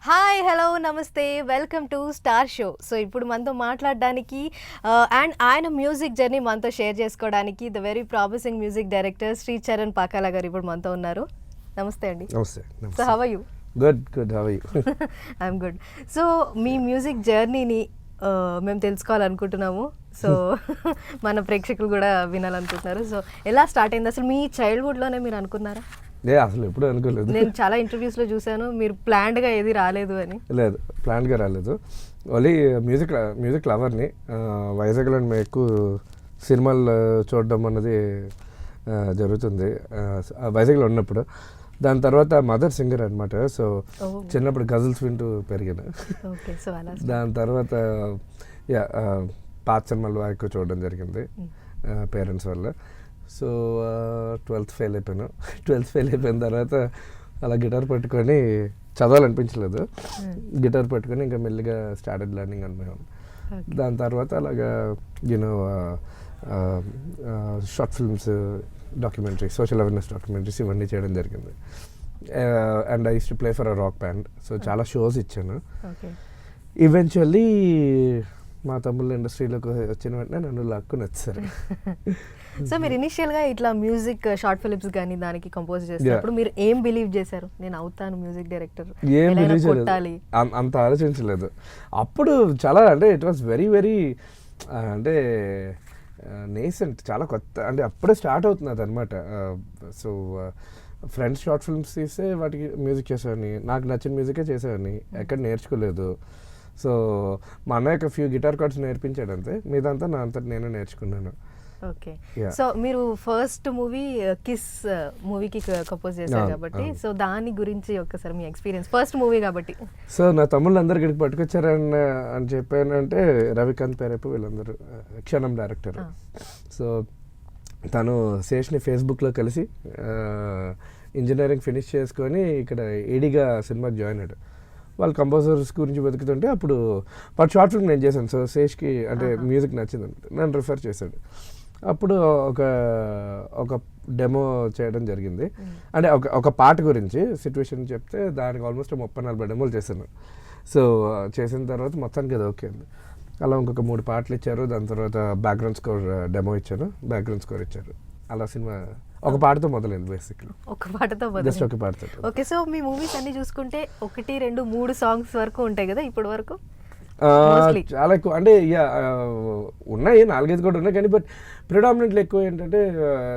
Hi hello నమస్తే welcome to star show. So ఇప్పుడు మనతో మాట్లాడడానికి అండ్ ఆయన మ్యూజిక్ జర్నీ మనతో షేర్ చేసుకోవడానికి the very promising music director Shri Charan Pakala గారు ఇప్పుడు మనతో ఉన్నారు. నమస్తే అండి. నమస్తే. So how are you? Good how are you? I'm good. So మీ మ్యూజిక్ జర్నీని మేము తెలుసుకోవాలనుకుంటున్నాము. సో మన ప్రేక్షకులు కూడా వినాలనుకుంటున్నారు. సో ఎలా స్టార్ట్ అయింది అసలు? మీ చైల్డ్హుడ్లోనే మీరు అనుకున్నారా? అసలు ఎప్పుడు అనుకోలేదు. నేను చాలా ఇంటర్వ్యూస్లో చూశాను మీరు ప్లాన్డ్గా ఏది రాలేదు అని. లేదు, ప్లాన్గా రాలేదు. ఓన్లీ మ్యూజిక్ లవర్ని. వైజాగ్లో మేము ఎక్కువ సినిమాలు చూడడం అన్నది జరుగుతుంది వైజాగ్లో ఉన్నప్పుడు. దాని తర్వాత మదర్ సింగర్ అనమాట. సో చిన్నప్పుడు గజల్స్ వింటూ పెరిగాను. దాని తర్వాత పాత సినిమాలు ఎక్కువ చూడడం జరిగింది పేరెంట్స్ వల్ల. సో 12th ఫెయిల్ అయిపోయాను. 12th ఫెయిల్ అయిపోయిన తర్వాత అలా గిటార్ పట్టుకొని చదవాలనిపించలేదు. గిటార్ పట్టుకొని ఇంకా మెల్లిగా స్టార్టెడ్ లెర్నింగ్ అన్నాను. దాని తర్వాత అలాగా you know short films, documentaries, social awareness documentaries ఇవన్నీ చేయడం జరిగింది. And I use to play for a rock band. So చాలా షోస్ ఇచ్చాను. ఈవెన్చువల్లీ మా తమ్ముళ్ళు ఇండస్ట్రీలోకి వచ్చిన వెంటనే నన్ను లాక్కుని వచ్చారు. సో మీరు ఇనిషియల్గా ఇట్లా మ్యూజిక్ షార్ట్ ఫిలిమ్స్ కానీ దానికి కంపోజ్ చేసినప్పుడు మీరు ఏం బిలీవ్ చేశారు? నేను అవుతాను మ్యూజిక్ డైరెక్టర్, ఏం బిలీవ్ చేయలేదు, అంత ఆలోచించలేదు. అప్పుడు చాలా అంటే ఇట్ వాస్ వెరీ వెరీ అంటే నేసెంట్, చాలా కొత్త, అంటే అప్పుడే స్టార్ట్ అవుతున్నది అనమాట. సో ఫ్రెండ్స్ షార్ట్ ఫిల్మ్స్ తీస్తే వాటికి మ్యూజిక్ చేసేవాడిని, నాకు నచ్చిన మ్యూజికే చేసేవాడిని, ఎక్కడ నేర్చుకోలేదు. సో మా అన్నయ్య ఫ్యూ గిటార్ కార్డ్స్ నేర్పించాడు అంతే, మీదంతా నా అంతా నేను నేర్చుకున్నాను. ఓకే. సో మీరు ఫస్ట్ మూవీ కిస్ మూవీకి కంపోజ్ చేశారు కాబట్టి సో దాని గురించి ఒక్కసారి మీ ఎక్స్పీరియన్స్, ఫస్ట్ మూవీ కాబట్టి. సో నా తమ్ముళ్ళు అందరు ఇక్కడికి పట్టుకొచ్చారని చెప్పానంటే రవికాంత్ పేరేపు వీళ్ళందరూ క్షణం డైరెక్టర్. సో తను శేష్ని ఫేస్బుక్లో కలిసి ఇంజనీరింగ్ ఫినిష్ చేసుకొని ఇక్కడ ఏడీగా సినిమాకి జాయిన్ అయ్యాడు. వాళ్ళు కంపోజర్స్ గురించి వెతుకుతుంటే అప్పుడు వాటి షార్ట్ ఫిల్మ్ నేను చేశాను. సో శేష్కి అంటే మ్యూజిక్ నచ్చింది అనమాట, నన్ను రిఫర్ చేశాడు. అప్పుడు ఒక డెమో చేయడం జరిగింది. అంటే ఒక పాట గురించి సిచ్యువేషన్ చెప్తే దానికి ఆల్మోస్ట్ 30-40 డెమోలు చేశాను. సో చేసిన తర్వాత మొత్తానికి అది ఓకే అండి. అలా ఇంకొక 3 పాటలు ఇచ్చారు. దాని తర్వాత బ్యాక్గ్రౌండ్ స్కోర్ డెమో ఇచ్చాను, బ్యాక్గ్రౌండ్ స్కోర్ ఇచ్చారు. అలా సినిమా ఒక పాటతో మొదలైంది బేసిక్లీ. ఒక పాటతో జస్ట్ ఒక పాటతో. ఓకే. సో మీ మూవీస్ అన్ని చూసుకుంటే 1, 2, 3 సాంగ్స్ వరకు ఉంటాయి కదా ఇప్పటి వరకు? చాలా ఎక్కువ అంటే ఉన్నాయి, 4-5 కూడా ఉన్నాయి, కానీ బట్ ప్రిడామినెంట్లీ ఎక్కువ ఏంటంటే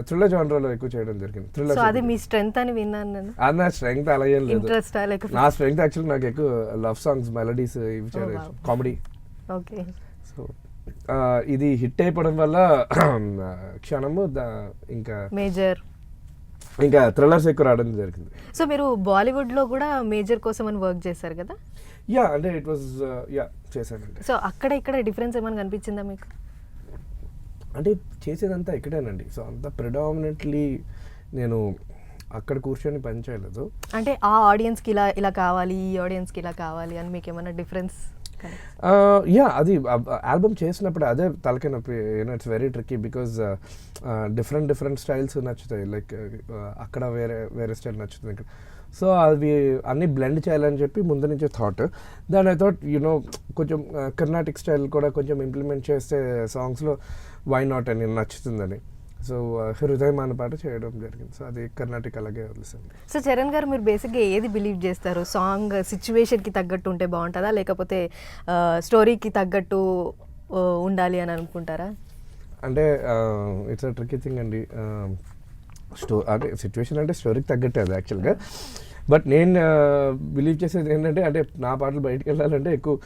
థ్రిల్లర్ జానర్లో ఎక్కువ చేయడం జరిగింది. థ్రిల్లర్ అది మీ స్ట్రెంగ్త్ అని విన్నాను నేను. అది నా స్ట్రెంగ్త్ అలా ఏం లేదు. నా స్ట్రెంగ్త్ యాక్చువల్లీ నాకు ఎక్కువ లవ్ సాంగ్స్, మెలడీస్ ఇవి చేయడం, కామెడీ. ఓకే. సో ఇది హిట్ అయిపోవడం వల్ల క్షణము ఇంకా మేజర్, ఇంకా థ్రిల్లర్స్ ఎక్కువ రావడం జరిగింది. సో మీరు బాలీవుడ్లో కూడా మేజర్ కోసం అని వర్క్ చేశారు కదా? అంటే ఇట్ వాజ్ చేశానండి. సో అక్కడ ఇక్కడ డిఫరెన్స్ ఏమైనా కనిపించిందా మీకు? అంటే చేసేదంతా ఇక్కడేనండి. సో అంతా ప్రిడామినెంట్లీ నేను అక్కడ కూర్చొని పని చేయలేదు. అంటే ఆ ఆడియన్స్కి ఇలా ఇలా కావాలి, ఈ ఆడియన్స్కి ఇలా కావాలి అని మీకు ఏమైనా డిఫరెన్స్? అది ఆల్బమ్ చేసినప్పుడు అదే తలకాయ నొప్పి. It's very tricky because different styles నచ్చుతాయి. లైక్ అక్కడ వేరే స్టైల్ నచ్చుతుంది ఇక్కడ. సో అవి అన్నీ బ్లెండ్ చేయాలని చెప్పి ముందు నుంచే థాట్. దాని ఐ థాట్ కొంచెం కర్ణాటిక్ స్టైల్ కూడా కొంచెం ఇంప్లిమెంట్ చేస్తే సాంగ్స్లో వై నాట్ అని నచ్చుతుందని. సో హృదయం అనే పాట చేయడం జరిగింది. సో అది కర్ణాటక అలాగే వదిలేసింది. సో చరణ్ గారు మీరు బేసిక్గా ఏది బిలీవ్ చేస్తారు? సాంగ్ సిచ్యువేషన్కి తగ్గట్టు ఉంటే బాగుంటుందా, లేకపోతే స్టోరీకి తగ్గట్టు ఉండాలి అని అనుకుంటారా? అంటే ఇట్స్ అ ట్రిక్కీ థింగ్ అండి. అంటే సిచ్యువేషన్ అంటే స్టోరీకి తగ్గట్టే అది యాక్చువల్గా. బట్ నేను బిలీవ్ చేసేది ఏంటంటే, అంటే నా పాటలు బయటకు వెళ్ళాలంటే ఎక్కువ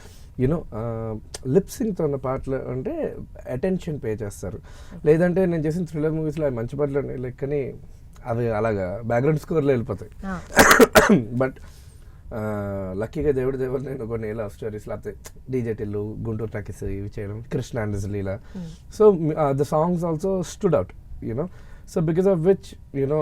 లిప్సింగ్తో ఉన్న పాటలు అంటే అటెన్షన్ పే చేస్తారు. లేదంటే నేను చేసిన థ్రిల్లర్ మూవీస్లో అవి మంచి పాటలు ఉన్నాయి లైక్, కానీ అవి అలాగా బ్యాక్గ్రౌండ్ స్కోర్లో వెళ్ళిపోతాయి. బట్ లక్కీగా దేవుడు నేను కొన్ని లవ్ స్టోరీస్, లేకపోతే డీజే టిల్లు, గుంటూరు టాకీస్ ఇవి చేయడం, Krishna and Leela. So the songs also stood out. So because of which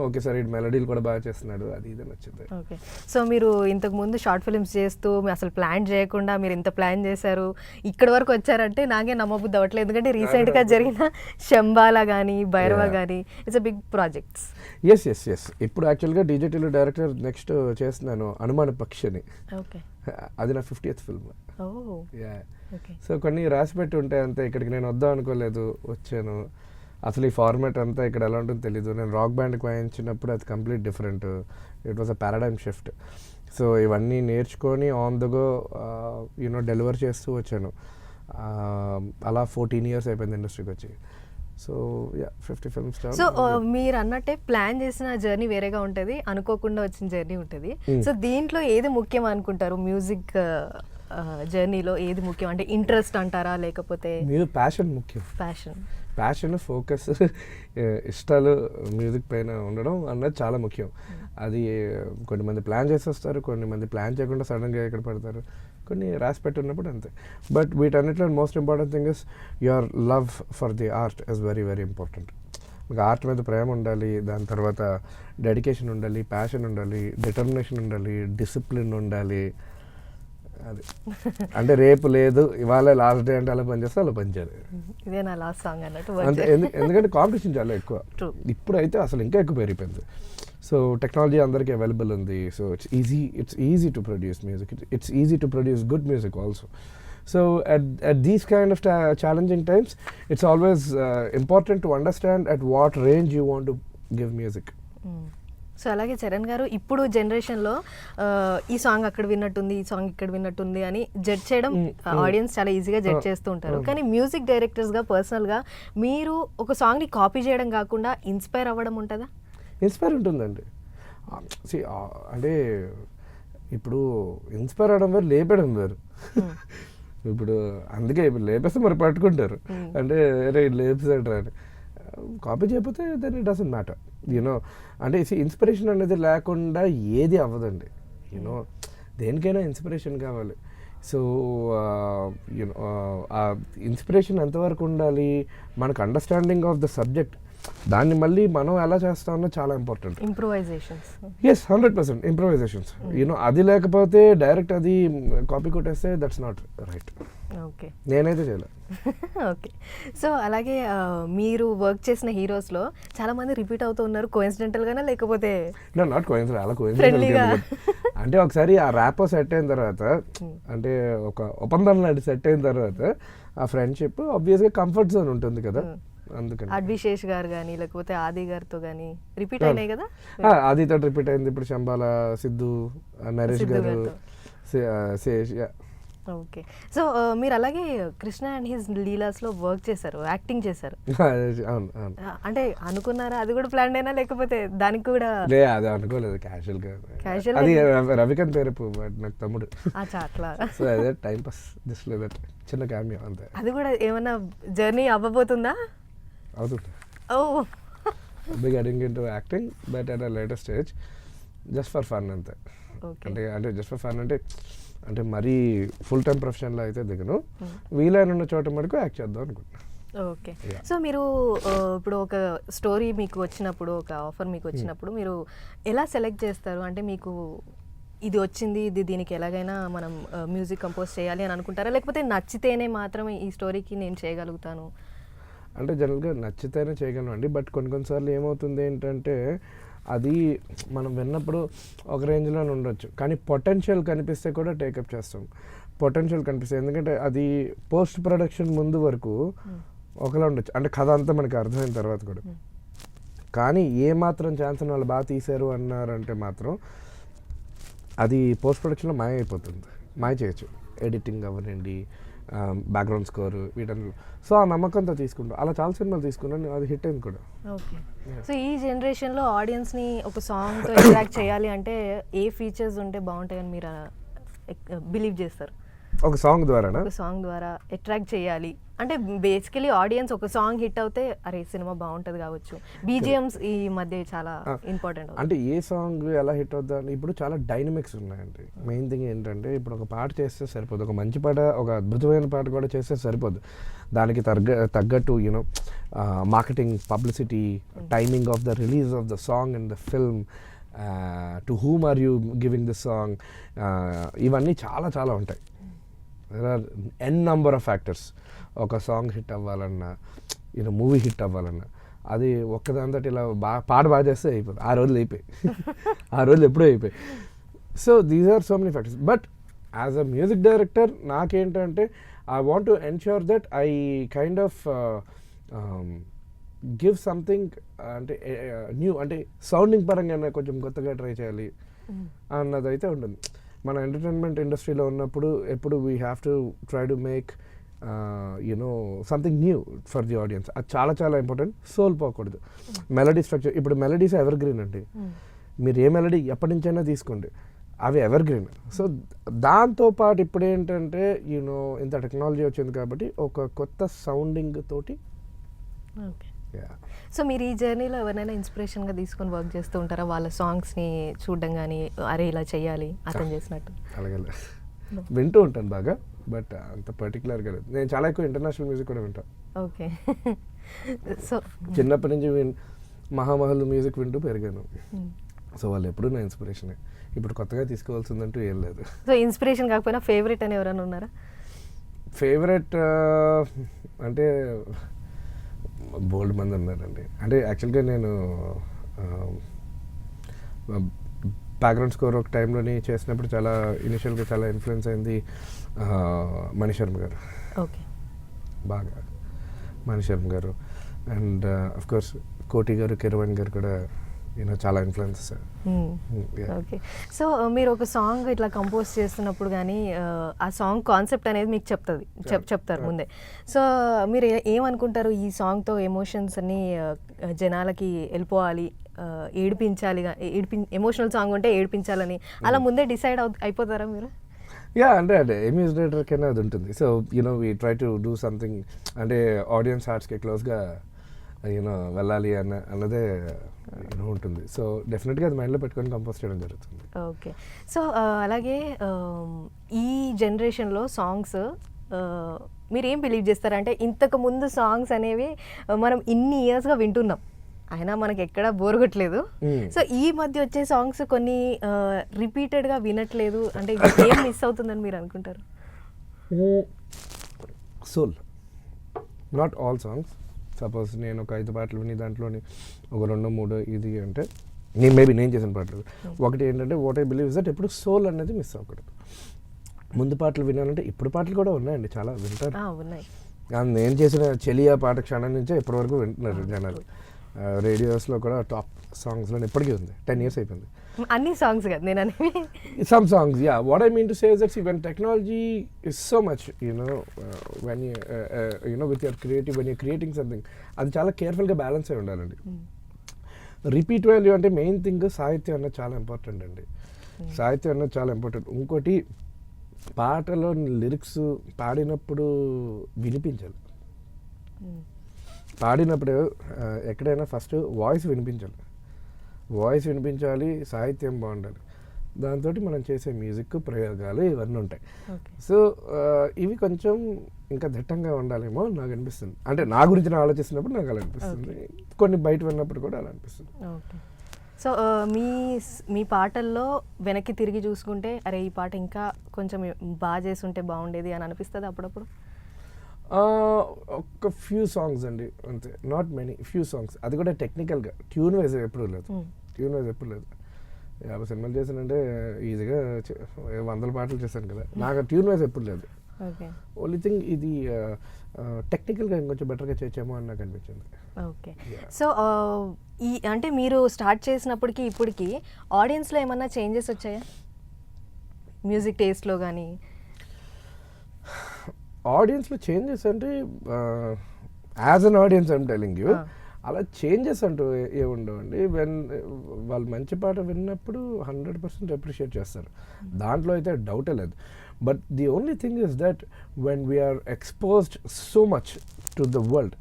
okay sir ఈ మెలడీలు కూడా బాగా చేస్తున్నాడు, అది ఇది నచ్చింది. ఓకే. సో మీరు ఇంతకు ముందు షార్ట్ ఫిల్మ్స్ చేస్తూ మీరు అసలు ప్లాన్ చేయకుండా మీరు ఇంత ప్లాన్ చేశారు, ఇక్కడ వరకు వచ్చారంటే నాకే నమ్మబుద్ధి అవ్వట్లేదు. ఎందుకంటే రీసెంట్గా జరిగిన శంబాలా కానీ భైరవ కానీ it's a big projects. Yes ఇప్పుడు యాక్చువల్గా డీజేటీలో డైరెక్టర్ నెక్స్ట్ చేస్తున్నాను అనుమాన పక్షిని. ఓకే. అది నా 50th ఫిల్మ్. ఓ. ఓకే. సో కొన్ని రాసి పెట్టి ఉంటాయి అంతే. ఇక్కడికి నేను వద్దాం అనుకోలేదు, వచ్చాను. అసలు ఈ ఫార్మాట్ అంతా ఇక్కడ ఎలా ఉంటుందో తెలీదు. నేను రాక్ బ్యాండ్కి వాయించినప్పుడు అది complete different. It was a paradigm shift. So ఇవన్నీ నేర్చుకొని ఆన్ ద గో డెలివర్ చేస్తూ వచ్చాను. అలా 14 years అయిపోయింది ఇండస్ట్రీకి వచ్చి. So 50 films. సో మీరు అన్నట్టే ప్లాన్ చేసిన జర్నీ వేరేగా ఉంటుంది, అనుకోకుండా వచ్చిన జర్నీ ఉంటుంది. సో దీంట్లో ఏది ముఖ్యం అనుకుంటారు? మ్యూజిక్ జర్నీలో ఏది ముఖ్యం? అంటే ఇంట్రెస్ట్ అంటారా, లేకపోతే ప్యాషన్ ముఖ్యం? ప్యాషన్, ఫోకస్, ఇష్టాలు మ్యూజిక్ పైన ఉండడం అన్నది చాలా ముఖ్యం. అది కొంతమంది ప్లాన్ చేసి వస్తారు, కొంతమంది ప్లాన్ చేయకుండా సడన్గా ఎక్కడ పడతారు, కొన్ని రాసి పెట్టి ఉన్నప్పుడు అంతే. బట్ వీటన్నిటిలో most important thing is your love for the art is very very important. మీకు ఆర్ట్ మీద ప్రేమ ఉండాలి, దాని తర్వాత డెడికేషన్ ఉండాలి, ప్యాషన్ ఉండాలి, డిటర్మినేషన్ ఉండాలి, డిసిప్లిన్ ఉండాలి. అది అంటే రేపు లేదు ఇవాళ లాస్ట్ డే అంటే అలా పనిచేస్తే అలా పనిచేయాలి. ఇదే నా లాస్ట్ సాంగ్ అన్నట్టు. అంటే ఎందుకంటే కాంపిటీషన్ చాలా ఎక్కువ. ఇప్పుడైతే అసలు ఇంకా ఎక్కువ పెరిగిపోయింది. సో టెక్నాలజీ అందరికీ అవైలబుల్ ఉంది. So it's easy to produce music, it's easy to produce good music also. So at these kind of challenging times, it's always important to understand at what range you want to give music. So అలాగే చరణ్ గారు, ఇప్పుడు జనరేషన్లో ఈ song అక్కడ విన్నట్టుంది, ఈ song ఇక్కడ విన్నట్టుంది అని judge చేయడం ఆడియన్స్ చాలా ఈజీగా జడ్జ్ చేస్తూ ఉంటారు. కానీ మ్యూజిక్ డైరెక్టర్స్గా పర్సనల్గా మీరు ఒక సాంగ్ని కాపీ చేయడం కాకుండా ఇన్స్పైర్ అవ్వడం ఉంటుందా? ఇన్స్పైర్ ఉంటుందండి. అంటే ఇప్పుడు ఇన్స్పైర్ అవడం వేరు, లేపడం వేరు. ఇప్పుడు అందుకే ఇప్పుడు లేపేస్తే మరి పట్టుకుంటారు, అంటే అరే లేపేసాడు అని. కాపీ చేయకపోతే దెన్ ఇట్ డజంట్ మ్యాటర్. అంటే ఇన్స్పిరేషన్ అనేది లేకుండా ఏది అవ్వదండి. దేనికైనా ఇన్స్పిరేషన్ కావాలి. సో ఆ ఇన్స్పిరేషన్ ఎంతవరకు ఉండాలి, మనకు అండర్స్టాండింగ్ ఆఫ్ ద సబ్జెక్ట్, దాన్ని మళ్ళీ మనం ఎలా చేస్తామన్నది చాలా ఇంపార్టెంట్. ఇంప్రూవైజేషన్స్. 100% ఇంప్రూవైజేషన్స్. అది లేకపోతే డైరెక్ట్ అది కాపీ కొట్టేస్తే దట్స్ నాట్ రైట్. ఓకే. నేనైతే చేయలేదు. ఓకే. సో అలాగే మీరు వర్క్ చేసిన హీరోస్లో చాలా మంది రిపీట్ అవుతూ ఉన్నారు, కోఇన్సిడెంటల్గానా లేకపోతే? నాట్ కోఇన్సిడెంట్, అలా కోఇన్సిడెంట్. అంటే ఒకసారి ఆ ర్యాపో సెట్ అయిన తర్వాత, అంటే ఒక ఒప్పందం లాంటి సెట్ అయిన తర్వాత ఆ ఫ్రెండ్షిప్ ఆబ్వియస్గా కంఫర్ట్ జోన్ ఉంటుంది కదా, అందుకని. అడ్విశేష్ గారు కానీ లేకపోతే ఆది గారితో కానీ రిపీట్ అయినాయి కదా? ఆదితో రిపీట్ అయింది. ఇప్పుడు శంబాల, సిద్ధు, నరేష్ గారు, శేష్. ఓకే. సో మీరు అలాగే కృష్ణ అండ్ హిస్ లీలాస్లో వర్క్ చేశారు, యాక్టింగ్ చేశారు. అంటే అనుకున్నారా? అది కూడా ప్లాన్ అయినా లేకపోతే దానికి కూడా? అది అనుకోలేదు, క్యాజువల్గా. అది రవికాంత్ పేరు నాకు తమ్ముడు, అట్లా. సో అదే time pass, just like that, చిన్న క్యామియో అంతే. అది కూడా ఏమన్నా జర్నీ అవ్వబోతుందా? అవుతుంది. Oh, be getting into acting, but at a later stage, just for fun అంతే. అంటే జస్ట్ ఫర్ ఫన్ అంటే మరీ ఫుల్ టైం ప్రొఫెషన్లో అయితే దిగను, వీలైన చోట మటుకు యాక్ట్ చేద్దాం అనుకుంటున్నాను. ఓకే. సో మీరు ఇప్పుడు ఒక స్టోరీ మీకు వచ్చినప్పుడు, ఒక ఆఫర్ మీకు వచ్చినప్పుడు మీరు ఎలా సెలెక్ట్ చేస్తారు? అంటే మీకు ఇది వచ్చింది, దీనికి ఎలాగైనా మనం మ్యూజిక్ కంపోజ్ చేయాలి అని అనుకుంటారా, లేకపోతే నచ్చితేనే మాత్రమే ఈ స్టోరీకి నేను చేయగలుగుతాను? అంటే జనరల్గా నచ్చితేనే చేయగలను అండి. బట్ కొన్నిసార్లు ఏమవుతుంది ఏంటంటే, అది మనం విన్నప్పుడు ఒక రేంజ్లోనే ఉండొచ్చు, కానీ పొటెన్షియల్ కనిపిస్తే కూడా టేకప్ చేస్తాం. పొటెన్షియల్ కనిపిస్తే, ఎందుకంటే అది పోస్ట్ ప్రొడక్షన్ ముందు వరకు ఒకలా ఉండొచ్చు, అంటే కథ అంతా మనకి అర్థమైన తర్వాత కూడా. కానీ ఏ మాత్రం ఛాన్స్ వాళ్ళు బాగా తీశారు అన్నారంటే మాత్రం అది పోస్ట్ ప్రొడక్షన్లో మాయ అయిపోతుంది. మాయ చేయొచ్చు, ఎడిటింగ్ అవ్వనండి, బ్యాక్గ్రౌండ్ స్కోర్, వీటన్ని. సో ఆ నమ్మకంతో తీసుకుంటాం. అలా చాలా సినిమాలు తీసుకున్నాను, అది హిట్ అయింది కూడా. ఓకే. సో ఈ జనరేషన్లో ఆడియన్స్ని ఒక సాంగ్తో అట్రాక్ట్ చేయాలి అంటే ఏ ఫీచర్స్ ఉంటే బాగుంటాయని మీరు బిలీవ్ చేస్తారు? ఒక సాంగ్ ద్వారానా? ఒక సాంగ్ ద్వారా అట్రాక్ట్ చేయాలి అంటే బేసికలీ ఆడియన్స్ ఒక సాంగ్ హిట్ అవుతే అరే సినిమా బాగుంటుంది కావచ్చు. బీజిఎమ్స్ ఈ మధ్య చాలా ఇంపార్టెంట్. అంటే ఏ సాంగ్ ఎలా హిట్ అవుద్దా అని ఇప్పుడు చాలా డైనమిక్స్ ఉన్నాయండి. మెయిన్ థింగ్ ఏంటంటే ఇప్పుడు ఒక పాట చేస్తే సరిపోదు, ఒక మంచి పాట, ఒక అద్భుతమైన పాట కూడా చేస్తే సరిపోదు. దానికి తగ్గట్టు you know marketing, publicity, timing of the release of the song and the film, to whom are you giving the song, ఇవన్నీ చాలా చాలా ఉంటాయి. There are an number of factors. ఒక సాంగ్ హిట్ అవ్వాలన్నా, మూవీ హిట్ అవ్వాలన్నా, అది ఒక్కదాంతో ఇలా పాట బాగా చేస్తే అయిపోతుంది. ఆ రోజులు అయిపోయి ఆ రోజులు ఎప్పుడూ అయిపోయి. So these are so many factors. But as a music director నాకేంటంటే I want to ensure that I kind of give something, అంటే న్యూ, అంటే సౌండింగ్ పరంగా కొంచెం కొత్తగా ట్రై చేయాలి అన్నదైతే ఉంటుంది. మన ఎంటర్టైన్మెంట్ ఇండస్ట్రీలో ఉన్నప్పుడు ఎప్పుడు we have to try to make something new for the audience. అది చాలా చాలా ఇంపార్టెంట్. సోల్ పోకూడదు. మెలడీ స్ట్రక్చర్, ఇప్పుడు మెలడీస్ ఎవర్ గ్రీన్ అండి. మీరు ఏ మెలడీ ఎప్పటి నుంచైనా తీసుకోండి, అవి ఎవర్ గ్రీన్. సో దాంతోపాటు ఇప్పుడు ఏంటంటే ఇంత టెక్నాలజీ వచ్చింది కాబట్టి ఒక కొత్త సౌండింగ్ తోటి. సో మీరు ఈ జర్నీలో ఎవరైనా ఇన్స్పిరేషన్గా తీసుకొని వర్క్ చేస్తూ ఉంటారా? వాళ్ళ సాంగ్స్ని చూడడం కానీ, అరే ఇలా చేయాలి అతను చేసినట్టు? అలాగే వింటూ ఉంటాను బాగా, బట్ అంత పర్టికులర్గా లేదు. నేను చాలా ఎక్కువ ఇంటర్నేషనల్ మ్యూజిక్ కూడా వింటాను. ఓకే. సో చిన్నప్పటి నుంచి మహామహల్ మ్యూజిక్ వింటూ పెరిగాను. సో వాళ్ళు ఎప్పుడు నా ఇన్స్పిరేషనే. ఇప్పుడు కొత్తగా తీసుకోవాల్సిందంటూ ఏం లేదు. సో ఇన్స్పిరేషన్ కాకపోయినా ఫేవరెట్ అని ఎవరైనా ఉన్నారా? ఫేవరెట్ అంటే బోల్డ్ మంది ఉన్నారండి. అంటే యాక్చువల్గా నేను బ్యాక్గ్రౌండ్ స్కోర్ ఒక టైంలోని చేసినప్పుడు చాలా ఇనిషియల్గా చాలా ఇన్ఫ్లుయెన్స్ అయింది మణిశర్మ గారు. ఓకే, బాగా మణిశర్మ గారు. అండ్ అఫ్ కోర్స్ కోటి గారు, కిరవాణి గారు కూడా చాలా ఇన్ఫ్లుయెన్స్. ఓకే. సో మీరు ఒక సాంగ్ ఇట్లా కంపోజ్ చేస్తున్నప్పుడు కానీ ఆ సాంగ్ కాన్సెప్ట్ అనేది మీకు చెప్తారు ముందే. సో మీరు ఏమనుకుంటారు, ఈ సాంగ్తో ఎమోషన్స్ అన్ని జనాలకి వెళ్ళిపోవాలి, ఏడిపించాలి, ఎమోషనల్ సాంగ్ ఉంటే ఏడిపించాలని అలా ముందే డిసైడ్ అయిపోతారా మీరు? అంటే మ్యూజిక్ డైరెక్టర్కైనా అది ఉంటుంది. So we try to do something, అంటే ఆడియన్స్ హార్ట్స్కి క్లోజ్గా వెళ్ళాలి అన్నదే ఉంటుంది. సో డెఫినెట్గా అది మైండ్లో పెట్టుకొని కంపోజ్ చేయడం జరుగుతుంది. ఓకే. సో అలాగే ఈ జనరేషన్లో సాంగ్స్ మీరు ఏం బిలీవ్ చేస్తారంటే, ఇంతకు ముందు సాంగ్స్ అనేవి మనం ఇన్ని ఇయర్స్గా వింటున్నాం, అయినా మనకి ఎక్కడా బోర్ కొట్టలేదు. సో ఈ మధ్య వచ్చే సాంగ్స్ కొన్ని రిపీటెడ్గా వినట్లేదు అంటే ఏం మిస్ అవుతుందని మీరు అనుకుంటారు? Soul, not all songs. Suppose నేను ఒక 5 పాటలు విని దాంట్లోని ఒక 2-3 ఇది అంటే నేను చేసిన పాటలు. ఒకటి ఏంటంటే what I believe is that ఎప్పుడు సోల్ అనేది మిస్ అవ్వకూడదు. ముందు పాటలు వినాలంటే ఇప్పుడు పాటలు కూడా ఉన్నాయండి, చాలా వింటారు. నేను చేసిన చెలియా పాట క్షణం నుంచే ఇప్పటివరకు వింటున్నారు జనాలు. రేడియోస్లో కూడా టాప్ సాంగ్స్లో ఇప్పటికీ ఉంది. 10 years అయిపోయింది. అన్ని సాంగ్స్ కదా నేను అనేవి. Some songs, yeah. What I mean to say is that when technology is so much, when you, with your creative, when you're creating something, అది చాలా కేర్ఫుల్గా బ్యాలెన్స్ అయి ఉండాలండి. రిపీట్ వాల్యూ అంటే మెయిన్ థింగ్ సాహిత్యం అన్నది చాలా ఇంపార్టెంట్ అండి. సాహిత్యం అన్నది చాలా ఇంపార్టెంట్. ఇంకోటి పాటలో లిరిక్స్ పాడినప్పుడు వినిపించాలి. పాడినప్పుడు ఎక్కడైనా ఫస్ట్ వాయిస్ వినిపించాలి, సాహిత్యం బాగుండాలి. దాంతో మనం చేసే మ్యూజిక్, ప్రయోగాలు ఇవన్నీ ఉంటాయి. సో ఇవి కొంచెం ఇంకా దిట్టంగా ఉండాలేమో నాకు అనిపిస్తుంది. అంటే నా గురించి నేను ఆలోచిస్తున్నప్పుడు నాకు అలా అనిపిస్తుంది, కొన్ని బయట విన్నప్పుడు కూడా అలా అనిపిస్తుంది. సో మీ పాటల్లో వెనక్కి తిరిగి చూసుకుంటే అరే ఈ పాట ఇంకా కొంచెం బాగా చేస్తుంటే బాగుండేది అని అనిపిస్తుంది అప్పుడప్పుడు? ఒక ఫ్యూ సాంగ్స్ అండి అంతే, నాట్ మెనీ, ఫ్యూ సాంగ్స్. అది కూడా టెక్నికల్గా ట్యూన్ వైజ్ ఎప్పుడు లేదు. 50 సినిమాలు చేశానంటే ఈజీగా 100 పాటలు చేశాను కదా, నాకు ట్యూన్ వైజ్ ఎప్పుడు లేదు. ఓన్లీ థింగ్ ఇది టెక్నికల్గా ఇంకొంచెం బెటర్గా చేయొచ్చేమో అని నాకు అనిపించింది. ఓకే. సో ఈ అంటే మీరు స్టార్ట్ చేసినప్పటికి ఇప్పటికి ఆడియన్స్లో ఏమన్నా చేంజెస్ వచ్చాయా మ్యూజిక్ టేస్ట్లో కానీ? ఆడియన్స్లో చేంజెస్ అంటే as an audience I'm telling you, అలా చేంజెస్ అంటూ ఏముండవండి. వాళ్ళు మంచి పాట విన్నప్పుడు 100% అప్రిషియేట్ చేస్తారు, దాంట్లో అయితే డౌటే లేదు. But the only thing is that when we're exposed so much to the world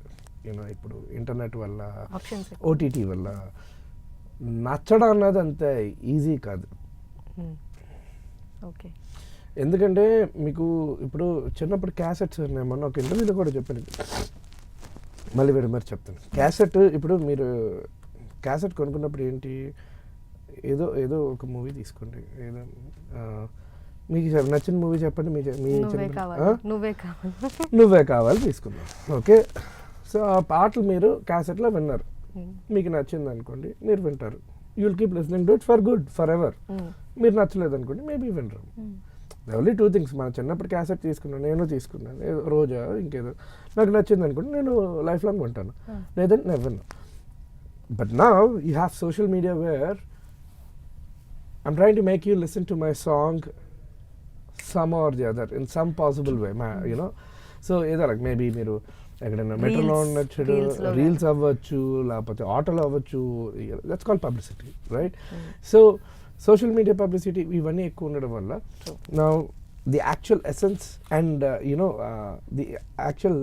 ఇప్పుడు ఇంటర్నెట్ వల్ల ఆప్షన్స్ ఓటీటీ వల్ల నచ్చడం అన్నది అంత ఈజీ కాదు. ఓకే. ఎందుకంటే మీకు ఇప్పుడు చిన్నప్పుడు క్యాసెట్స్ ఉన్నాయమన్నా ఒక ఇంటర్వ్యూలో కూడా చెప్పాను, మళ్ళీ మరి చెప్తాను. క్యాసెట్ ఇప్పుడు మీరు క్యాసెట్ కొనుక్కున్నప్పుడు ఏంటి, ఏదో ఒక మూవీ తీసుకోండి, ఏదో మీకు నచ్చిన మూవీ చెప్పండి, నువ్వే కావాలి తీసుకుందాం. ఓకే, సో ఆ పాటలు మీరు క్యాసెట్లో విన్నారు, మీకు నచ్చింది అనుకోండి మీరు వింటారు, you will keep listening to it for good for ever. మీరు నచ్చలేదు అనుకోండి మేబీ వినరు. Only 2 things. మన చిన్నప్పుడు క్యాసెట్ తీసుకున్నాను, నేను తీసుకున్నాను, ఏదో రోజా ఇంకేదో నాకు నచ్చింది అనుకోండి నేను లైఫ్ లాంగ్ ఉంటాను, లేదంటే నేను విన్నాను. But now you have social media where I'm trying to make you listen to my song some or the other in some possible way, you know. So ఏదో లైక్ మేబీ మీరు ఎక్కడైనా మెట్రోలో ఉండొచ్చు, రీల్స్ అవ్వచ్చు, లేకపోతే ఆటోలో అవ్వచ్చు, that's called publicity, right? So social media publicity ఇవన్నీ ఎక్కువ ఉండడం వల్ల now the actual essence and the actual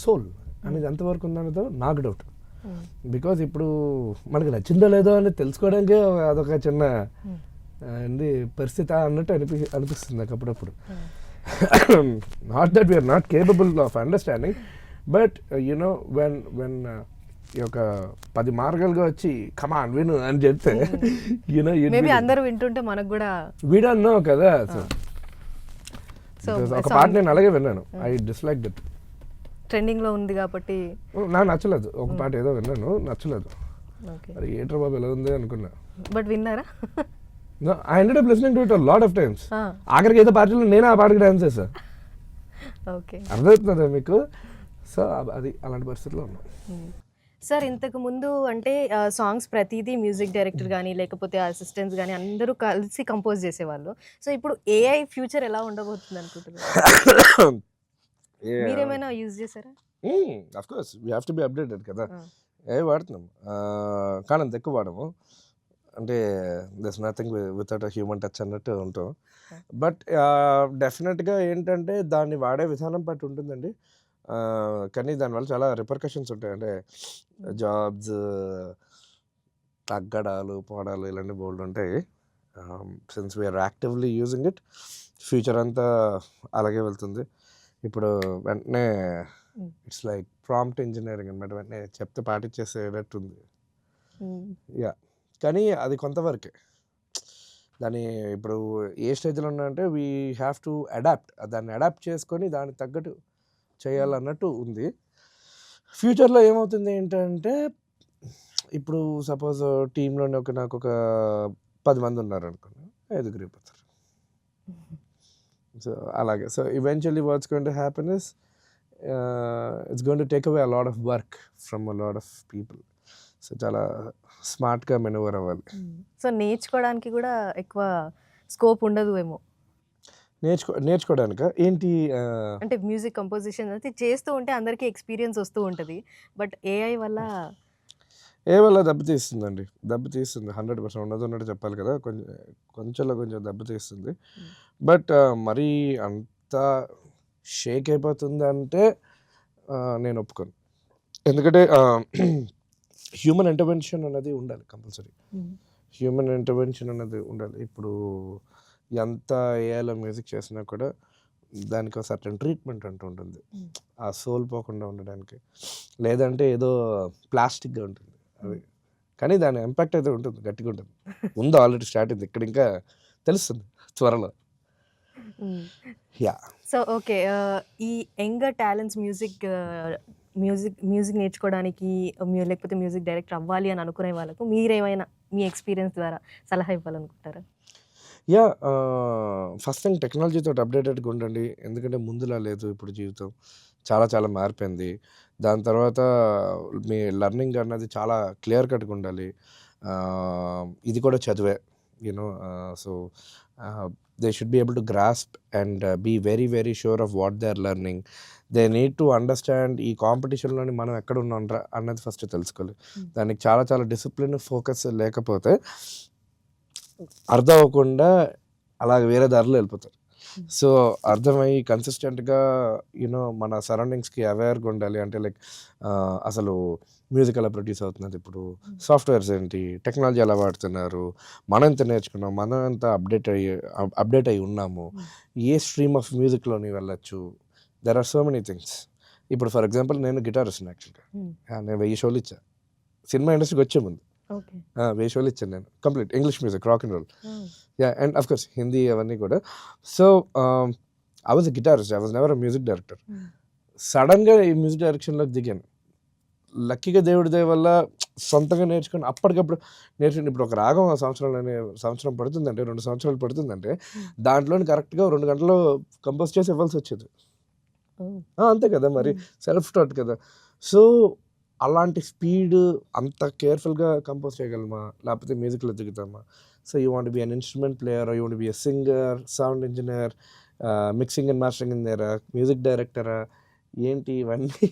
soul అనేది ఎంతవరకు ఉందనేదో నాకు డౌట్. బికాజ్ ఇప్పుడు మనకి నచ్చిందో లేదో అని తెలుసుకోవడానికే అదొక చిన్న పరిస్థితి అన్నట్టు అనిపిస్తుంది నాకు అప్పుడప్పుడు. Not that we're not capable of understanding, but when ఈ యొక్క 10 మార్గాలుగా వచ్చి కమాన్ విను అని చెప్తే మేబీ అందరూ వింటుంటే మనకు కూడా we don't know కదా. సో ఒక పాట నేను అలాగే విన్నాను, ఐ డిస్లైక్ దట్. ట్రెండింగ్ లో ఉంది కాబట్టి నాకు నచ్చలేదు, ఒక పాట ఏదో విన్నాను నచ్చలేదు, అరే ఏంట్రా బాబు ఎలా ఉంది అనుకున్నా. బట్ విన్నారా? No, I ended up listening to it a lot of times. ఆఖరికి ఏదో పాటలో నేను ఆ పాటకి డాన్స్ చేశా. ఓకే, అర్థమవుతుందా మీకు? సో అది అలాంటి పరిస్థితిలో ఉన్నాం. సార్ ఇంతకు ముందు అంటే సాంగ్స్ ప్రతిదీ మ్యూజిక్ డైరెక్టర్ కానీ లేకపోతే అసిస్టెంట్స్ కానీ అందరూ కలిసి కంపోజ్ చేసేవాళ్ళు. సో ఇప్పుడు ఏఐ ఫ్యూచర్ ఎలా ఉండబోతుంది అనుకుంటున్నారు? మీరేమైనా యూజ్ చేశారా? Of course we have to be updated కదా. ఏఐ వాడుతున్నాం, కానీ అంత ఎక్కువ వాడము. అంటే that's nothing without a human touch అన్నట్టు ఉంటాం. బట్ డెఫినెట్గా ఏంటంటే దాన్ని వాడే విధానం బట్టి ఉంటుందండి. కానీ దానివల్ల చాలా రిపర్కషన్స్ ఉంటాయి. అంటే జాబ్స్ తగ్గడాలు పోవడాలు ఇలాంటి బోల్డ్ ఉంటాయి. Since we're actively using it, future అంతా అలాగే వెళ్తుంది. ఇప్పుడు వెంటనే ఇట్స్ లైక్ ప్రాంప్ట్ ఇంజనీరింగ్ అనమాట, వెంటనే చెప్తే పాటించేసేటట్టుంది. యా, కానీ అది కొంతవరకే. దాన్ని ఇప్పుడు ఏ స్టేజ్లో ఉన్నాయంటే వీ హ్యావ్ టు అడాప్ట్, దాన్ని అడాప్ట్ చేసుకొని దానికి తగ్గట్టు చేయాలన్నట్టు ఉంది. ఫ్యూచర్లో ఏమవుతుంది ఏంటంటే ఇప్పుడు సపోజ్ టీంలోనే నాకు ఒక 10 మంది ఉన్నారు అనుకోండి, 5 అయిపోతారు. సో అలాగే. So eventually what's going to happen is it's going to take away a lot of work from a lot of people. So చాలా స్మార్ట్గా మెనూవర్ అవ్వాలి. సో నేర్చుకోవడానికి కూడా ఎక్కువ స్కోప్ ఉండదు ఏమో. నేర్చుకోవడానిక ఏంటి అంటే మ్యూజిక్ కంపోజిషన్ అయితే చేస్తూ ఉంటే అందరికీ ఎక్స్పీరియన్స్ వస్తూ ఉంటుంది. బట్ ఏఐ వల్ల దెబ్బతీస్తుందండి, దెబ్బతీస్తుంది. 100% ఉన్నట్టు చెప్పాలి కదా, కొంచెం దెబ్బతీస్తుంది. బట్ మరీ అంత షేక్ అయిపోతుంది అంటే నేను ఒప్పుకోను. ఎందుకంటే హ్యూమన్ ఇంటర్వెన్షన్ అనేది ఉండాలి, కంపల్సరీ హ్యూమన్ ఇంటర్వెన్షన్ అనేది ఉండాలి. ఇప్పుడు ఎంత ఏఐలో మ్యూజిక్ చేసినా కూడా దానికి ఒక సర్టన్ ట్రీట్మెంట్ అంటూ ఉంటుంది, ఆ సోల్ పోకుండా ఉండడానికి. లేదంటే ఏదో ప్లాస్టిక్గా ఉంటుంది అది, కానీ దాని ఇంపాక్ట్ అయితే ఉంటుంది, గట్టిగా ఉంటుంది. ముందు ఆల్రెడీ స్టార్ట్ అయింది, ఇక్కడ ఇంకా తెలుస్తుంది త్వరలో. యా. సో ఓకే, ఈ యంగర్ టాలెంట్స్ మ్యూజిక్ నేర్చుకోవడానికి లేకపోతే మ్యూజిక్ డైరెక్టర్ అవ్వాలి అని అనుకునే వాళ్ళకు మీరేమైనా మీ ఎక్స్పీరియన్స్ ద్వారా సలహా ఇవ్వాలనుకుంటారా? యా, ఫస్ట్ థింగ్ టెక్నాలజీతో అప్డేటెడ్గా ఉండండి. ఎందుకంటే ముందులా లేదు, ఇప్పుడు జీవితం చాలా మారిపోయింది. దాని తర్వాత మీ లెర్నింగ్ అన్నది చాలా క్లియర్ కట్గా ఉండాలి. ఇది కూడా చదివే, so they should be able to grasp and be very sure of what they are learning. They need to understand ఈ కాంపిటీషన్లోని మనం ఎక్కడ ఉన్నాంరా అన్నది ఫస్ట్ తెలుసుకోవాలి. దానికి చాలా డిసిప్లిన్ ఫోకస్ లేకపోతే అర్థం అవ్వకుండా అలాగ వేరే దారిలో వెళ్ళిపోతారు. సో అర్థమయ్యి కన్సిస్టెంట్గా యూనో మన సరౌండింగ్స్కి అవేర్గా ఉండాలి. అంటే లైక్ అసలు మ్యూజిక్ ఎలా ప్రొడ్యూస్ అవుతున్నది, ఇప్పుడు సాఫ్ట్వేర్స్ ఏంటి, టెక్నాలజీ ఎలా వాడుతున్నారు, మనం ఎంత నేర్చుకున్నాం, మనం ఎంత అప్డేట్ అయి ఉన్నాము, ఏ స్ట్రీమ్ ఆఫ్ మ్యూజిక్లోని వెళ్ళచ్చు. There are so many things. ఇప్పుడు ఫర్ ఎగ్జాంపుల్ నేను గిటారిస్ట్ యాక్చువల్గా. నేను 1000 షోలు ఇచ్చా సినిమా ఇండస్ట్రీకి వచ్చే ముందు. 1000 షోలు ఇచ్చాను నేను, complete English music, rock and roll, and of course Hindi అవన్నీ కూడా. So I was a guitarist, I was never a music director. సడన్గా ఈ మ్యూజిక్ డైరెక్షన్లోకి దిగాను. లక్కీగా దేవుడి దయ వల్ల సొంతంగా నేర్చుకుని అప్పటికప్పుడు నేర్చుకుని ఇప్పుడు ఒక రాగం సంవత్సరం పడుతుందంటే, 2 సంవత్సరాలు పడుతుందంటే, దాంట్లోని కరెక్ట్గా 2 గంటలు కంపోజ్ చేసి ఇవ్వాల్సి వచ్చేది. అంతే కదా మరి, సెల్ఫ్ టాట్ కదా. సో అలాంటి స్పీడ్ అంత కేర్ఫుల్గా కంపోజ్ చేయగలమా, లేకపోతే మ్యూజిక్లో దిగుతామా? So you want be an instrument player, you want be a singer, sound engineer, mixing and mastering ఇంజనీరా, మ్యూజిక్ డైరెక్టరా, ఏంటి ఇవన్నీ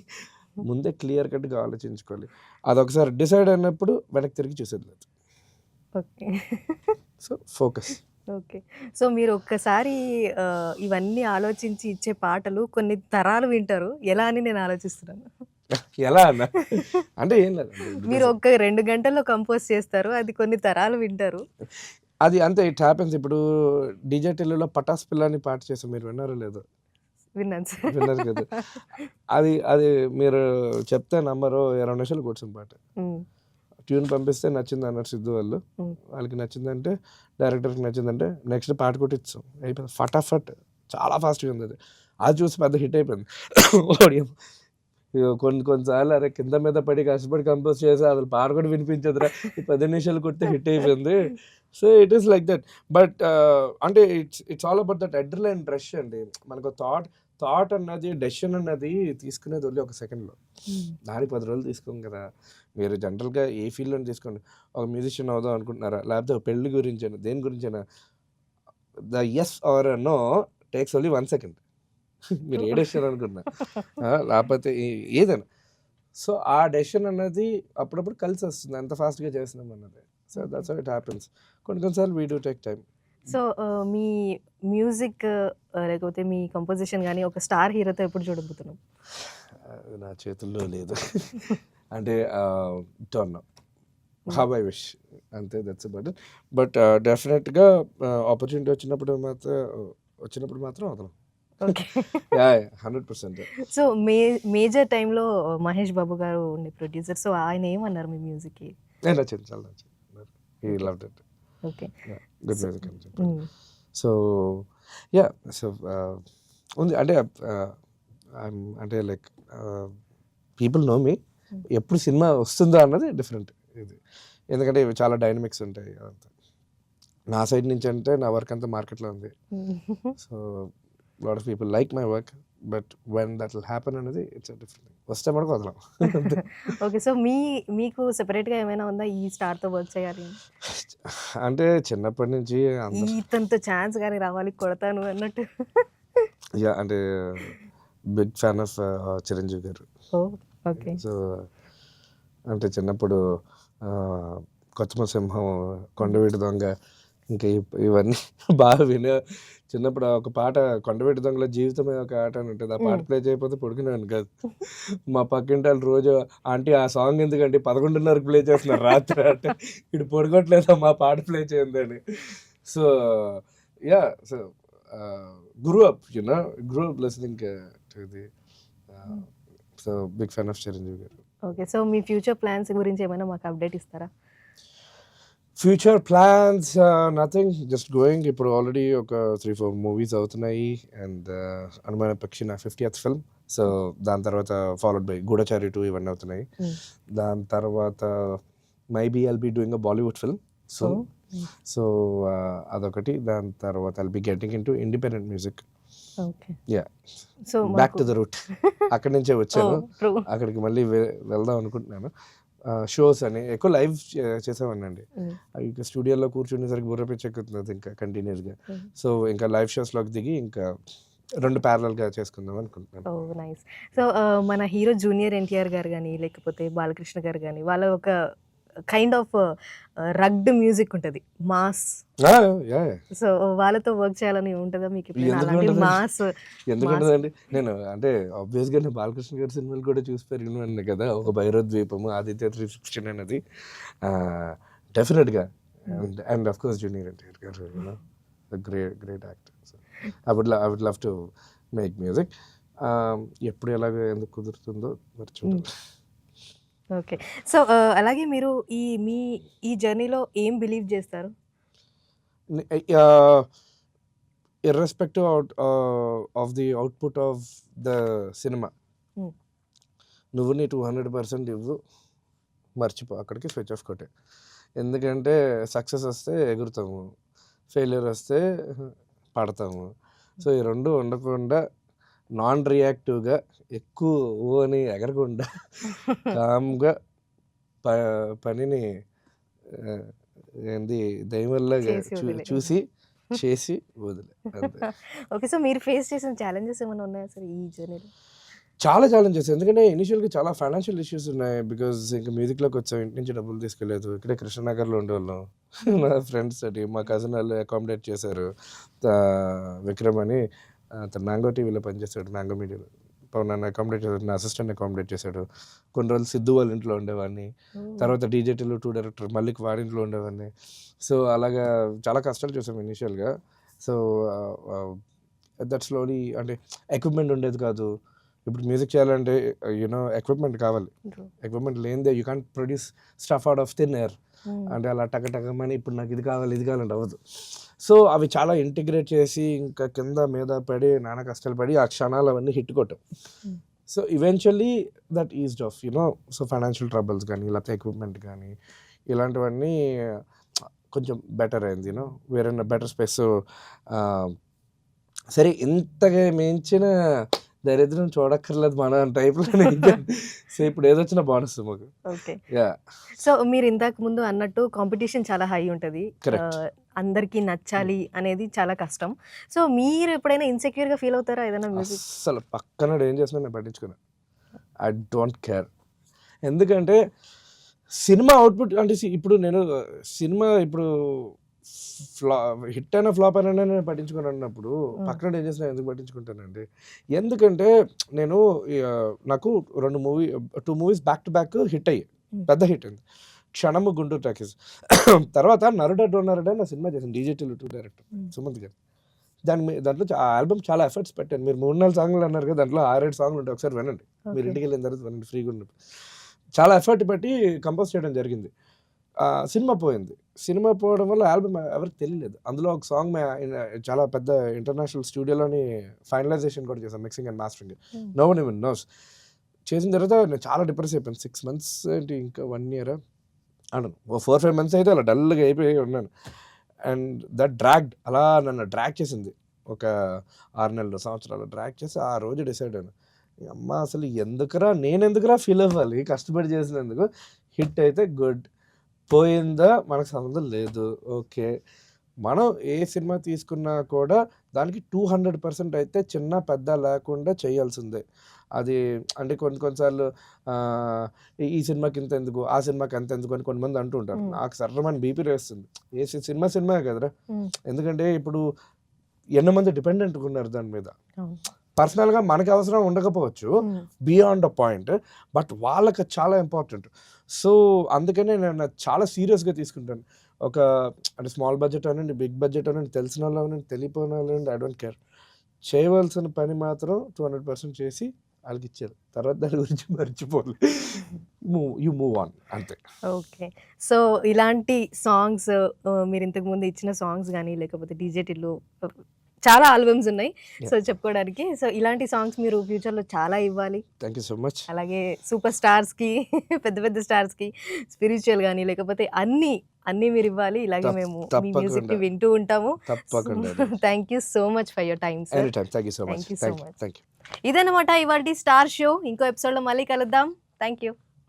ముందే క్లియర్ కట్గా ఆలోచించుకోవాలి. అదొకసారి డిసైడ్ అయినప్పుడు వెనక్కి తిరిగి చూసేది లేదు. Okay. So focus. Okay. So మీరు ఒక్కసారి ఇవన్నీ ఆలోచించి ఇచ్చే పాటలు కొన్ని తరాలు వింటారు. ఎలా అని నేను ఆలోచిస్తున్నాను. ఎలా అన్న అంటే ఏం లేదు, మీరు ఒక 2 గంటల్లో కంపోజ్ చేస్తారు, అది కొన్ని తరాలు వింటారు. అది అంతే, ఇట్ హ్యాపెన్స్. ఇప్పుడు డీజే టిల్లులో పటాస్ పిల్ల అని పాట చేసాం, మీరు విన్నారో లేదో? విన్నాను సార్. విన్నారు కదా. అది అది మీరు చెప్తే నమ్మరు, 20 నిమిషాలు కూర్చుని పాట. ట్యూన్ పంపిస్తే నచ్చింది అన్నారు సిద్ధు వాళ్ళు. వాళ్ళకి నచ్చిందంటే, డైరెక్టర్కి నచ్చిందంటే నెక్స్ట్ పాట కొట్టించాం, అయిపోయింది ఫటాఫట్. చాలా ఫాస్ట్గా ఉంది అది. అది చూసి పెద్ద హిట్ అయిపోయింది. ఆడియో కొన్నిసార్లు అరే కింద మీద పడి కష్టపడి కంపోజ్ చేసి అసలు పాట కూడా వినిపించదురా, 10 నిమిషాలు కొడితే హిట్ అయిపోయింది. So it is like that. But అంటే it's all about that adrenaline rush అండి. మనకు థాట్ అన్నది, డెసిషన్ అన్నది తీసుకునేది ఓన్లీ ఒక సెకండ్లో. దానికి 10 రోజులు తీసుకోం కదా. మీరు జనరల్గా ఏ ఫీల్డ్లో తీసుకోండి, ఒక మ్యూజిషియన్ అవుదాం అనుకుంటున్నారా, లేకపోతే ఒక పెళ్లి గురించైనా దేని గురించైనా, the yes or no takes only 1 second. మీరు ఏ డెసిషన్ అనుకున్నా, లేకపోతే ఏదైనా. సో ఆ డెసిషన్ అన్నది అప్పుడప్పుడు కలిసి వస్తుంది, ఎంత ఫాస్ట్గా చేసినాం అన్నది. So that's how it happens. కొన్నిసార్లు we do take time. So మీ మ్యూజిక్ లేకపోతే మీ కంపోజిషన్ కానీ ఒక స్టార్ హీరోతో ఎప్పుడు చూడబోతున్నాం? నా చేతుల్లో లేదు. అంటే don't know, how I wish, అంతే, దట్స్ అబౌట్ ఇట్. బట్ డెఫినెట్గా ఆపర్చునిటీ వచ్చినప్పుడు మాత్రం వదలం. ఓకే. 100%. సో మేజర్ టైంలో మహేష్ బాబు గారు ఉండే ప్రొడ్యూసర్, సో ఆయన ఏమన్నారు మీ మ్యూజిక్కి? నచ్చింది, చాలా నచ్చింది. He loved it. Okay. Good music అని చెప్పారు. సో సో ఉంది అంటే అంటే లైక్ పీపుల్ నో మీ. ఎప్పుడు సినిమా వస్తుందో అన్నది డిఫరెంట్ ఇది, ఎందుకంటే ఇవి చాలా డైనమిక్స్ ఉంటాయి అదంతా. నా సైడ్ నుంచి అంటే నా వర్క్ అంతా మార్కెట్లో ఉంది. So lot of people like my work, but when that will happen అనేది ఇట్స్ డిఫరెంట్. వస్తే మనకు వదలం. ఓకే. సో మీకు సెపరేట్గా ఏమైనా ఉందా ఈ స్టార్తో వర్క్ చేయాలి అంటే? చిన్నప్పటి నుంచి ఇతనితో ఛాన్స్ కానీ రావాలి, కొడతాను అన్నట్టు? అంటే బిగ్ ఫ్యాన్ ఆఫ్ చిరంజీవి గారు. ఓకే. సో అంటే చిన్నప్పుడు కొత్తమ సింహం, కొండవీటి దొంగ, ఇంకా ఇవన్నీ బాగా చిన్నప్పుడు ఒక పాట, కొండవీటి దొంగల జీవితమే ఒక ఆట అని ఉంటుంది. ఆ పాట ప్లే చేయకపోతే పడుకునేవాడిని కాదు. మా పక్కింటి వాళ్ళు రోజు, ఆంటీ ఆ సాంగ్ ఎందుకంటే 11:30కి ప్లే చేస్తున్నారు రాత్రి అంటే, ఇటు పడుకోవట్లేదా మా పాట ప్లే చేయండి. So so grew up listening to the so big fan of Chiranjeevi గారు. ఓకే. సో మీ ఫ్యూచర్ ప్లాన్స్ గురించి ఏమైనా మాకు అప్డేట్ ఇస్తారా? Future plans nothing, just going. ఇప్పుడు ఆల్రెడీ ఒక 3-4 మూవీస్ అవుతున్నాయి. అండ్ అనుమాన పక్షి నా 50th ఫిల్మ్. సో దాని తర్వాత ఫాలోడ్ బై గూఢచారి 2 ఇవన్నీ అవుతున్నాయి. దాని తర్వాత maybe I'll be doing a Bollywood film soon. So అదొకటి. దాని తర్వాత I'll be getting into independent music. Okay. So back to the route. అక్కడి నుంచే వచ్చాను, అక్కడికి మళ్ళీ వెళ్దాం అనుకుంటున్నాను. షోస్ అని ఎక్కువ లైవ్ చేసామనండి. ఇంకా స్టూడియోలో కూర్చునేసరికి బుర్ర పిచ్చెక్కుతుంది ఇంకా కంటిన్యూస్గా. సో ఇంకా లైవ్ షోస్లోకి దిగి ఇంకా 2 ప్యారలల్గా చేసుకుందాం అనుకుంటున్నాను. నైస్. సో మన హీరో జూనియర్ ఎన్టీఆర్ గారు కానీ, లేకపోతే బాలకృష్ణ గారు కానీ, వాళ్ళ ఒక కైండ్ ఆఫ్ రగ్డ్ మ్యూజిక్ ఉంటుంది, మాస్. సో వాళ్ళతో వర్క్ చేయాలని ఉంటుందా మీకు ఎప్పుడైనా ఎందుకు అలాంటి ఉండదు? మాస్? ఎందుకంటే నేను అంటే ఆబ్వియస్గా నేను బాలకృష్ణ గారి సినిమాలు కూడా చూసి పెరిగిన కదా, ఒక భైరవ ఆదిత్య 316 అనేది డెఫినెట్గా. And of course junior NTR గారు, great actor. So I would love to make music. ఎప్పుడు ఎలాగ ఎందుకు కుదురుతుందో మరి చూడాలి. ఓకే. సో అలాగే మీరు ఈ జర్నీలో ఏం బిలీవ్ చేస్తారు? Irrespective of the output of the cinema, Hmm. నువ్వు నీ 200% ఇవ్వు, మర్చిపో, అక్కడికి స్విచ్ ఆఫ్ కొట్టే. ఎందుకంటే సక్సెస్ వస్తే ఎగురుతాము, ఫెయిల్యూర్ వస్తే పడతాము. సో ఈ రెండు ఉండకుండా నాన్ రియాక్టివ్గా, ఎక్కువ ఓ అని ఎగరకుండా కామ్గా పనిని ఏంది దైవంలాగా చేసి వదిలే. చూసి చేసి వదిలే అంతే. ఓకే. సో మీరు ఫేస్ చేసిన ఛాలెంజెస్ ఏమైనా ఉన్నాయా సార్ ఈ జర్నీలో? చాలా ఛాలెంజెస్, ఎందుకంటే ఇనిషియల్గా చాలా ఫైనాన్షియల్ ఇష్యూస్ ఉన్నాయి. బికాజ్ ఇంకా మ్యూజిక్లోకి వచ్చాం, ఇంటి నుంచి డబ్బులు తీసుకెళ్ళలేదు, ఇక్కడే కృష్ణనగర్లో ఉండేవాళ్ళం. మా ఫ్రెండ్స్ తోటి, మా కజిన్ వాళ్ళు అకామిడేట్ చేశారు. విక్రమ్ అని అతను మ్యాంగో టీవీలో పనిచేశాడు, మ్యాంగో మీడియాలో. నన్ను అకామిడేట్ చేశాడు, నా అసిస్టెంట్ అకామిడేట్ చేశాడు. కొన్ని రోజులు సిద్ధు వాళ్ళ ఇంట్లో ఉండేవాడిని, తర్వాత డీజేటీలో 2 డైరెక్టర్ మళ్ళీ వాడింట్లో ఉండేవాడిని. సో అలాగా చాలా కష్టాలు చూసాం ఇనిషియల్గా. సో దట్ స్లోలీ, అంటే ఎక్విప్మెంట్ ఉండేది కాదు. ఇప్పుడు మ్యూజిక్ చేయాలంటే ఎక్విప్మెంట్ కావాలి. ఎక్విప్మెంట్ లేనిదే you can't produce stuff out of thin air. అంటే అలా టకటకమని ఇప్పుడు నాకు ఇది కావాలంటే అవ్వదు. సో అవి చాలా ఇంటిగ్రేట్ చేసి ఇంకా కింద మీద పడి నానా కష్టాలు పడి ఆ క్షణాలు అవన్నీ హిట్ కొట్టాం. So eventually that eased off so financial troubles కానీ, లేకపోతే ఎక్విప్మెంట్ కానీ, ఇలాంటివన్నీ కొంచెం బెటర్ అయింది. వేరే బెటర్ స్పేస్. సరే, ఇంతగా మించిన దరిద్రం చూడక్కర్లేదు మన టైప్లోనే. సో ఇప్పుడు ఏదొచ్చినా బాగుంటుంది మాకు. ఓకే. యా. సో మీరు ఇంతకు ముందు అన్నట్టు కాంపిటీషన్ చాలా హై ఉంటుంది, Correct. అందరికీ నచ్చాలి అనేది చాలా కష్టం. సో మీరు ఎప్పుడైనా ఇన్సెక్యూర్గా ఫీల్ అవుతారా ఏదైనా మ్యూజిక్? అసలు పక్కన ఏం చేసినా నేను పట్టించుకున్నా. I don't care. ఎందుకంటే సినిమా అవుట్పుట్ అంటే ఇప్పుడు నేను సినిమా ఇప్పుడు హిట్ అయినా ఫ్లాప్ అయినా నేను పట్టించుకొని అన్నప్పుడు పక్కన ఏం చేసినా ఎందుకు పట్టించుకుంటానండి? ఎందుకంటే నేను నాకు 2 movies back to back hit అయ్యాయి, పెద్ద హిట్ అయింది. క్షణము, గుంటూరు టాకీస్. తర్వాత నరుడా డోనరుడా నా సినిమా చేశాను, డీజేటీలో 2 డైరెక్టర్ సుమంత్ గారు. దాంట్లో ఆ ఆల్బమ్ చాలా ఎఫర్ట్స్ పెట్టాను. మీరు 3-4 సాంగ్లు అన్నారు కదా, దాంట్లో 6-7 సాంగ్లు ఉంటాయి, ఒకసారి వినండి. మీరు ఇంటికి వెళ్ళిన తర్వాత వినండి, ఫ్రీగా ఉన్నప్పుడు. చాలా ఎఫర్ట్ పెట్టి కంపోజ్ చేయడం జరిగింది. సినిమా పోయింది. సినిమా పోవడం వల్ల ఆల్బమ్ ఎవరికి తెలియలేదు. అందులో ఒక సాంగ్ చాలా పెద్ద ఇంటర్నేషనల్ స్టూడియోలోని ఫైనలైజేషన్ కూడా చేశాను, mixing and mastering. No one even knows. చేసిన తర్వాత నేను చాలా డిప్రెస్ అయిపోయాను. 6 months ఏంటి, ఇంకా 1 year అన్నాను. 4-5 months అయితే అలా డల్గా అయిపోయి ఉన్నాను. అండ్ దట్ అలా నన్ను డ్రాగ్ చేసింది. ఒక 6 నెలలు, సంవత్సరాలు డ్రాగ్ చేసి ఆ రోజు డిసైడ్ అయ్యాను, అమ్మ అసలు నేనెందుకురా ఫీల్ అవ్వాలి, కష్టపడి చేసినందుకు. హిట్ అయితే గుడ్, పోయిందా మనకు సంబంధం లేదు. ఓకే, మనం ఏ సినిమా తీసుకున్నా కూడా దానికి 200% అయితే చిన్న పెద్ద లేకుండా చేయాల్సిందే. అది అంటే కొన్నిసార్లు ఈ సినిమాకి ఇంత ఎందుకు, ఆ సినిమాకి అంత ఎందుకు అని కొంతమంది అంటూ ఉంటారు. నాకు సర్రమని బీపీ రేస్తుంది. ఏ సినిమా కదరా. ఎందుకంటే ఇప్పుడు ఎన్నో మంది డిపెండెంట్ ఉన్నారు దాని మీద. పర్సనల్గా మనకి అవసరం ఉండకపోవచ్చు, బియాండ్ అ పాయింట్, బట్ వాళ్ళకి చాలా ఇంపార్టెంట్. సో అందుకనే నేను చాలా సీరియస్గా తీసుకుంటాను. అంటే స్మాల్ బడ్జెట్ అనండి, బిగ్ బడ్జెట్ అనండి, తెలిసిన వాళ్ళు అనండి, తెలియపోయిన వాళ్ళు అనండి, ఐ డోంట్ కేర్. చేయవలసిన పని మాత్రం 200% చేసి వాళ్ళకి ఇచ్చారు. తర్వాత దాని గురించి మర్చిపోవాలి. యూ మూవ్ ఆన్ అంతే. ఓకే. సో ఇలాంటి సాంగ్స్ మీరు ఇంతకు ముందు ఇచ్చిన సాంగ్స్ కానీ, లేకపోతే డీజేటీలో చాలా ఆల్బమ్స్ ఉన్నాయి సో చెప్పుకోవడానికి. సో ఇలాంటి సాంగ్స్ మీరు ఫ్యూచర్లో చాలా ఇవ్వాలి. Thank you so much. అలాగే సూపర్ స్టార్స్కి, పెద్ద పెద్ద స్టార్స్కి స్పిరిచువల్ కానీ లేకపోతే అన్నీ మీరు ఇవ్వాలి. ఇలాగే మేము మీ మ్యూజిక్ని వింటూ ఉంటాము. తప్పకుండా. Thank you so much for your time sir. Thank you so much. ఇదన్నమాట ఇవాళ స్టార్ షో. ఇంకో ఎపిసోడ్లో మళ్ళీ కలుద్దాం. Thank you.